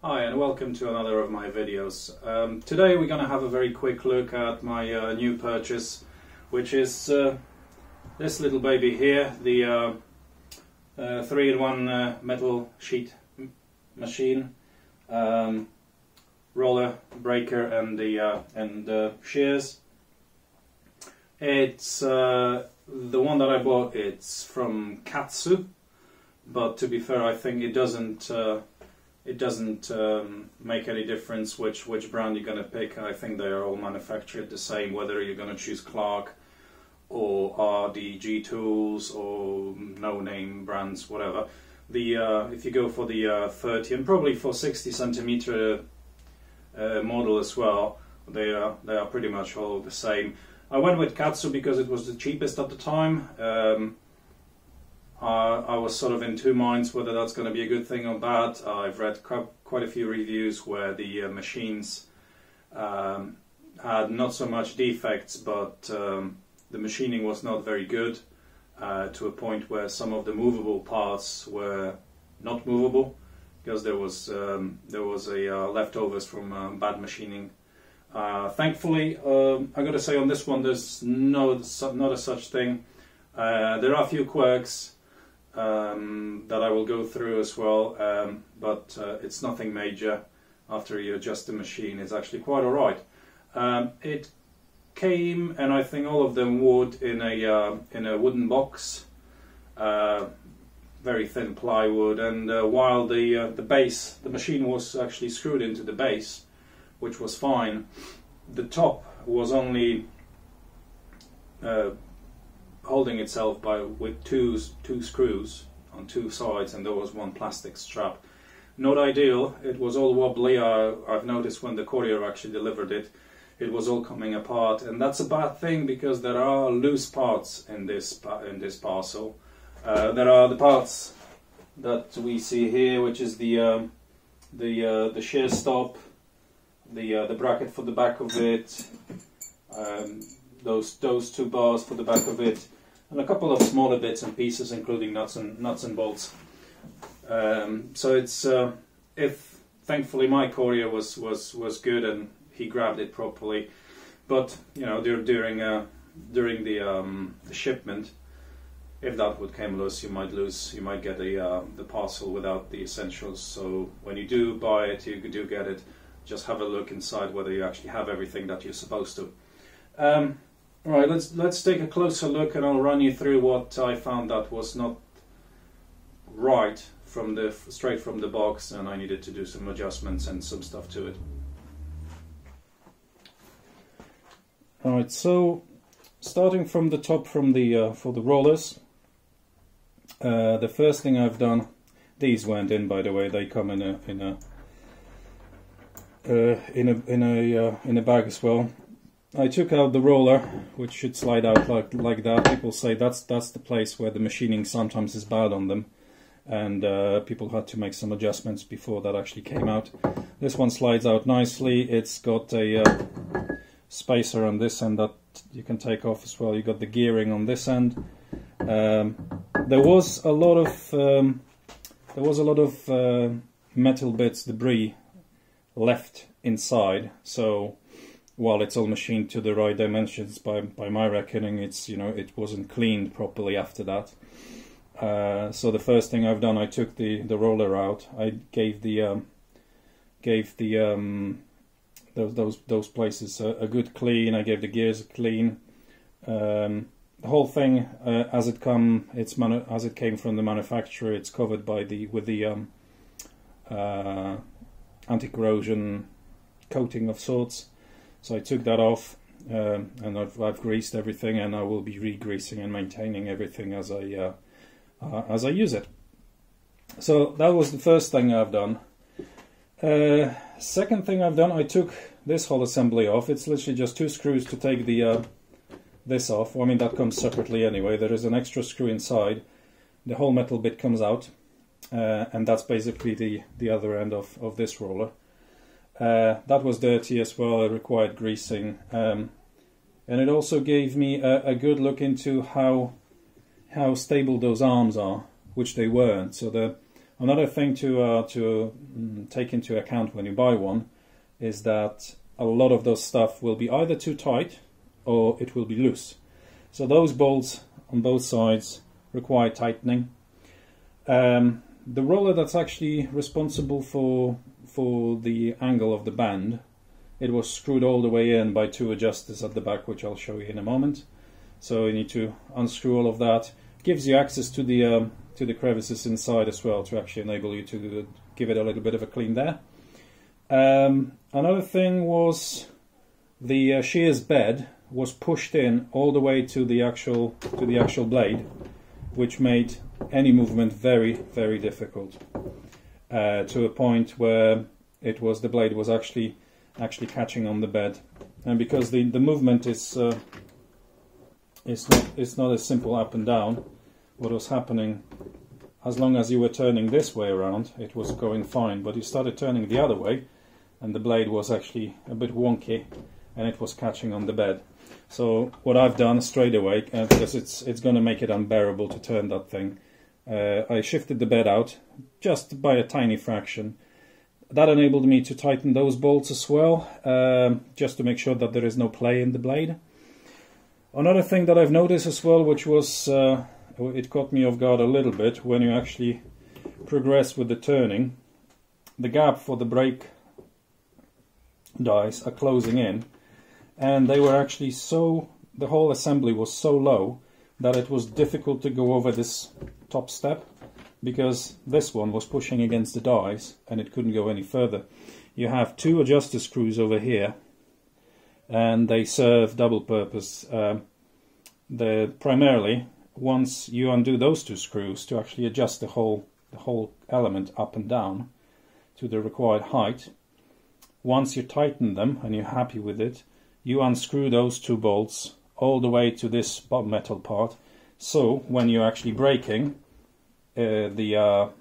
Hi and welcome to another of my videos. Today we're going to have a very quick look at my new purchase, which is this little baby here, the 3-in-1 metal sheet machine, roller, breaker and the shears. It's the one that I bought. It's from Katsu, but to be fair, I think it doesn't make any difference which brand you're going to pick. I think they are all manufactured the same, whether you're going to choose Clark or RDG Tools or no-name brands, whatever. If you go for the 30 and probably for 60 centimeter model as well, they are pretty much all the same. I went with Katsu because it was the cheapest at the time. I was sort of in two minds whether that's going to be a good thing or bad. I've read quite a few reviews where the machines had not so much defects, but the machining was not very good, to a point where some of the movable parts were not movable because there was leftovers from bad machining. Thankfully, I got to say on this one there's not a such thing. There are a few quirks that I will go through as well, but it's nothing major. After you adjust the machine, it's actually quite alright. It came, and I think all of them would, in a wooden box, very thin plywood, and while the base, the machine was actually screwed into the base, which was fine, the top was only holding itself with two screws on two sides, and there was one plastic strap. Not ideal. It was all wobbly. I've noticed when the courier actually delivered it, it was all coming apart, and that's a bad thing because there are loose parts in this parcel. There are the parts that we see here, which is the shear stop, the bracket for the back of it, those two bars for the back of it, and a couple of smaller bits and pieces, including nuts and bolts. So it's if thankfully my courier was good and he grabbed it properly, but you know, during the shipment, if that would came loose, you might get the parcel without the essentials. So when you do buy it, you do get it. Just have a look inside whether you actually have everything that you're supposed to. Right, let's take a closer look, and I'll run you through what I found that was not right straight from the box, and I needed to do some adjustments and some stuff to it. Alright, so starting from the top, from the for the rollers, the first thing I've done, these went in, by the way. They come in a bag as well. I took out the roller, which should slide out like that. People say that's the place where the machining sometimes is bad on them, and people had to make some adjustments before that actually came out. This one slides out nicely. It's got a spacer on this end that you can take off as well. You got the gearing on this end. There was a lot of metal bits, debris left inside, so while it's all machined to the right dimensions by my reckoning, it wasn't cleaned properly after that. So the first thing I've done, I took the roller out. I gave those places a good clean. I gave the gears a clean. The whole thing, as it came from the manufacturer, it's covered with the anti-corrosion coating of sorts. So I took that off, and I've greased everything, and I will be re-greasing and maintaining everything as I use it. So that was the first thing I've done. Second thing I've done, I took this whole assembly off. It's literally just two screws to take this off. Well, I mean, that comes separately anyway. There is an extra screw inside. The whole metal bit comes out, and that's basically the other end of this roller. That was dirty as well. It required greasing, and it also gave me a good look into how stable those arms are, which they weren't. So Another thing to take into account when you buy one is that a lot of those stuff will be either too tight or it will be loose. So those bolts on both sides require tightening. The roller that's actually responsible for the angle of the band, it was screwed all the way in by two adjusters at the back, which I'll show you in a moment. So you need to unscrew all of that. Gives you access to the crevices inside as well, to actually enable you to give it a little bit of a clean there. Another thing was the shears bed was pushed in all the way to the actual blade, which made any movement very, very difficult, to a point where the blade was actually catching on the bed. And because the movement is not as simple up and down, what was happening, as long as you were turning this way around, it was going fine, but you started turning the other way and the blade was actually a bit wonky and it was catching on the bed. So what I've done straight away, because it's going to make it unbearable to turn that thing, I shifted the bed out just by a tiny fraction. That enabled me to tighten those bolts as well, just to make sure that there is no play in the blade. Another thing that I've noticed as well, which was, it caught me off guard a little bit, when you actually progress with the turning, the gap for the brake dies are closing in, and they were actually the whole assembly was so low that it was difficult to go over this top step, because this one was pushing against the dies and it couldn't go any further. You have two adjuster screws over here and they serve double purpose. Primarily, once you undo those two screws to actually adjust the whole element up and down to the required height, once you tighten them and you're happy with it, you unscrew those two bolts all the way to this metal part. So when you're actually braking, the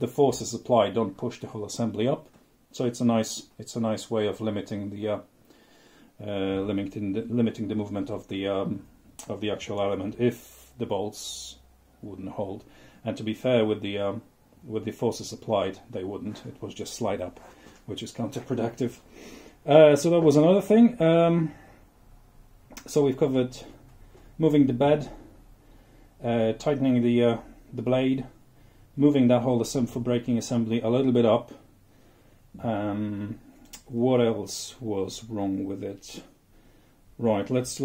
forces applied don't push the whole assembly up. So it's a nice way of limiting the limiting the movement of the actual element if the bolts wouldn't hold. And to be fair, with the forces applied, they wouldn't. It was just slide up, which is counterproductive. So that was another thing. So we've covered moving the bed, tightening the blade, moving that whole for braking assembly a little bit up. What else was wrong with it? Right, let's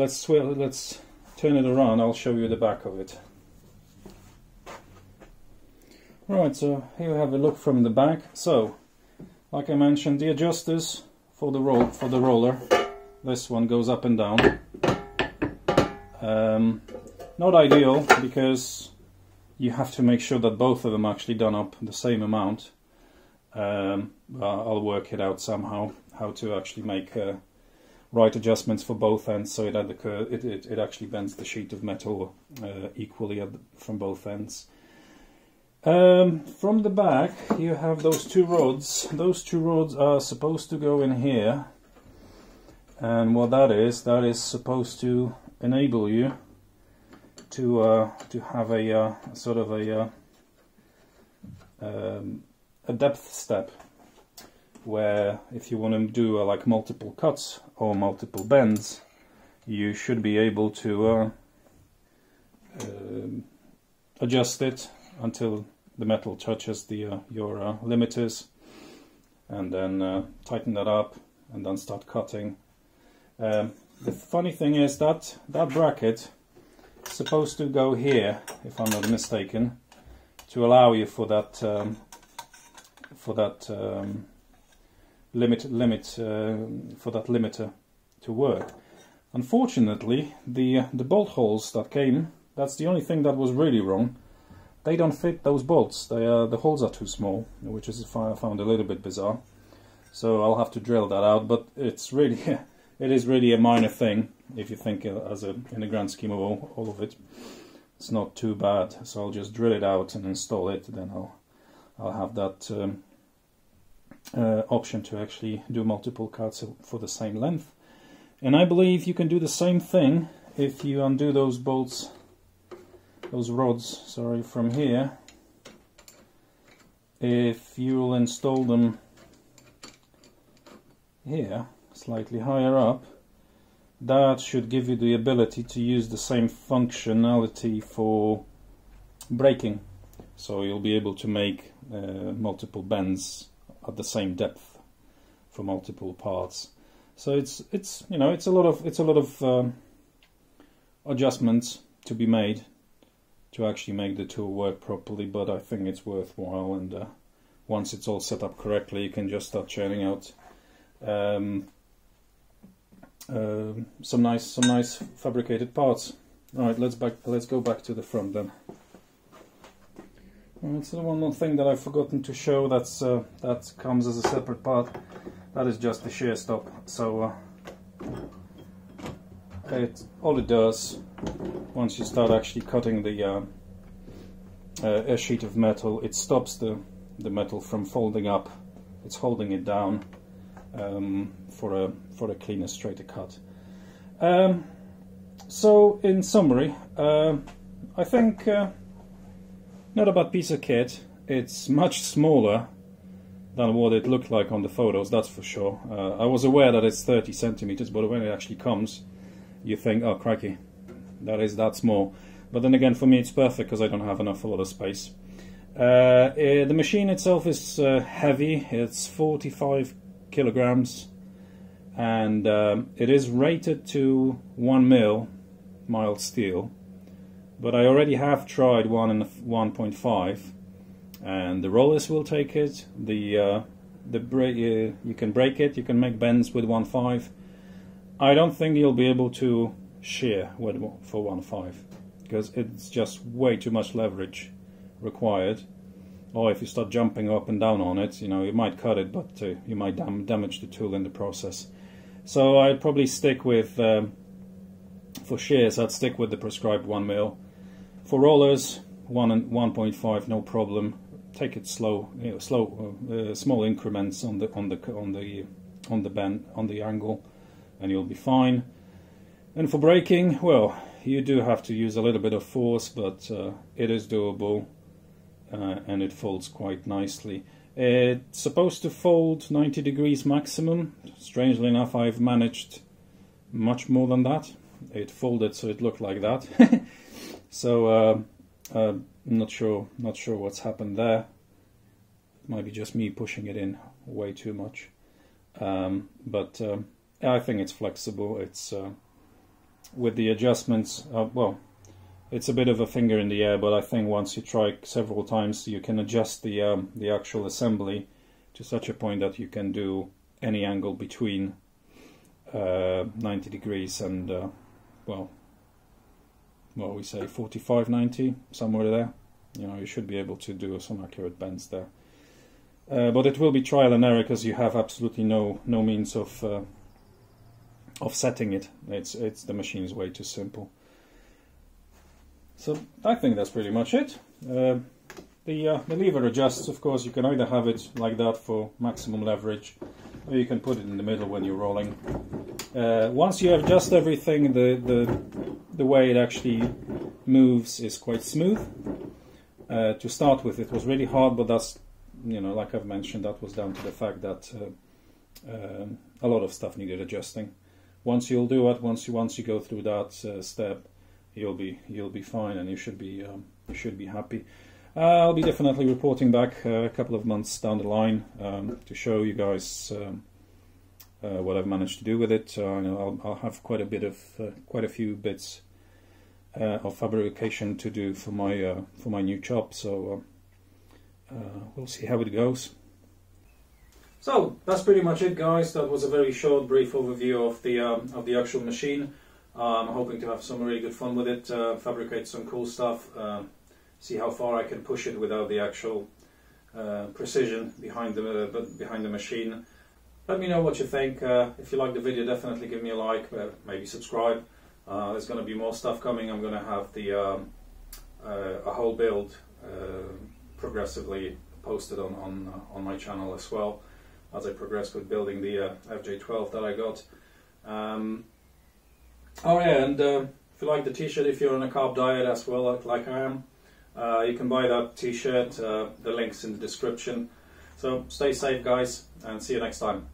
turn it around. I'll show you the back of it. Right, so here we have a look from the back. So, like I mentioned, the adjusters for the roller. This one goes up and down. Not ideal, because you have to make sure that both of them are actually done up the same amount. I'll work it out somehow, how to actually make right adjustments for both ends, so it actually bends the sheet of metal equally from both ends. From the back you have those two rods. Those two rods are supposed to go in here, and what that is supposed to enable you to have a sort of a depth step, where if you want to do like multiple cuts or multiple bends, you should be able to adjust it until the metal touches your limiters, and then tighten that up and then start cutting. The funny thing is that bracket is supposed to go here, if I'm not mistaken, to allow you for that limiter to work. Unfortunately, the bolt holes that came, that's the only thing that was really wrong. They don't fit those bolts. The holes are too small, which is I found a little bit bizarre. So I'll have to drill that out. But it's really, it is really a minor thing if you think in the grand scheme of all of it. It's not too bad. So I'll just drill it out and install it. Then I'll have that option to actually do multiple cuts for the same length. And I believe you can do the same thing if you undo those bolts. Those rods, sorry, from here, if you'll install them here, slightly higher up, that should give you the ability to use the same functionality for braking. So you'll be able to make multiple bends at the same depth for multiple parts. So it's you know, it's a lot of adjustments to be made to actually make the tool work properly, but I think it's worthwhile, and once it's all set up correctly, you can just start churning out some nice fabricated parts. All right, let's go back to the front then. So one more thing that I've forgotten to show, that comes as a separate part. That is just the shear stop. So all it does, once you start actually cutting the a sheet of metal, it stops the metal from folding up. It's holding it down for a cleaner, straighter cut. So in summary, I think not a bad piece of kit. It's much smaller than what it looked like on the photos, that's for sure. I was aware that it's 30 centimeters, but when it actually comes, you think, oh crikey, that small. But then again, for me it's perfect because I don't have a lot of space. The machine itself is heavy. It's 45 kilograms, and it is rated to 1 mil mild steel, but I already have tried 1 and 1.5, and the rollers will take it. The brake, you can break it, you can make bends with 1.5. I don't think you'll be able to shear for 1.5 because it's just way too much leverage required. Or if you start jumping up and down on it, you know, you might cut it, but you might damage the tool in the process. So I'd probably stick with, for shears, I'd stick with the prescribed 1 mil. For rollers, 1 and 1.5, no problem. Take it slow, you know, small increments on the bend, on the angle, and you'll be fine. And for braking, well, you do have to use a little bit of force, but it is doable. And it folds quite nicely. It's supposed to fold 90 degrees maximum. Strangely enough, I've managed much more than that. It folded so it looked like that. So not sure what's happened there. It might be just me pushing it in way too much. But I think it's flexible. It's with the adjustments. Well, it's a bit of a finger in the air, but I think once you try several times, you can adjust the actual assembly to such a point that you can do any angle between 90 degrees and well, we say 45, 90, somewhere there. You know, you should be able to do some accurate bends there. But it will be trial and error because you have absolutely no means of setting it. It's the machine's way too simple. So I think that's pretty much it. The lever adjusts, of course. You can either have it like that for maximum leverage, or you can put it in the middle when you're rolling. Once you adjust everything, the way it actually moves is quite smooth. To start with, it was really hard, but that's, you know, like I've mentioned, that was down to the fact that a lot of stuff needed adjusting. Once you'll do it, once you go through that step, you'll be fine, and you should be happy. I'll be definitely reporting back a couple of months down the line to show you guys what I've managed to do with it. I'll have quite a few bits of fabrication to do for my new chop. So we'll see how it goes. So that's pretty much it, guys. That was a very short, brief overview of the actual machine. I'm hoping to have some really good fun with it, fabricate some cool stuff, see how far I can push it without the actual precision behind the machine. Let me know what you think. If you like the video, definitely give me a like, maybe subscribe. There's going to be more stuff coming. I'm going to have a whole build progressively posted on my channel as well, as I progress with building the FJ12 that I got. Oh yeah, and if you like the t-shirt, if you're on a carb diet as well, like I am, you can buy that t-shirt. The link's in the description. So stay safe, guys, and see you next time.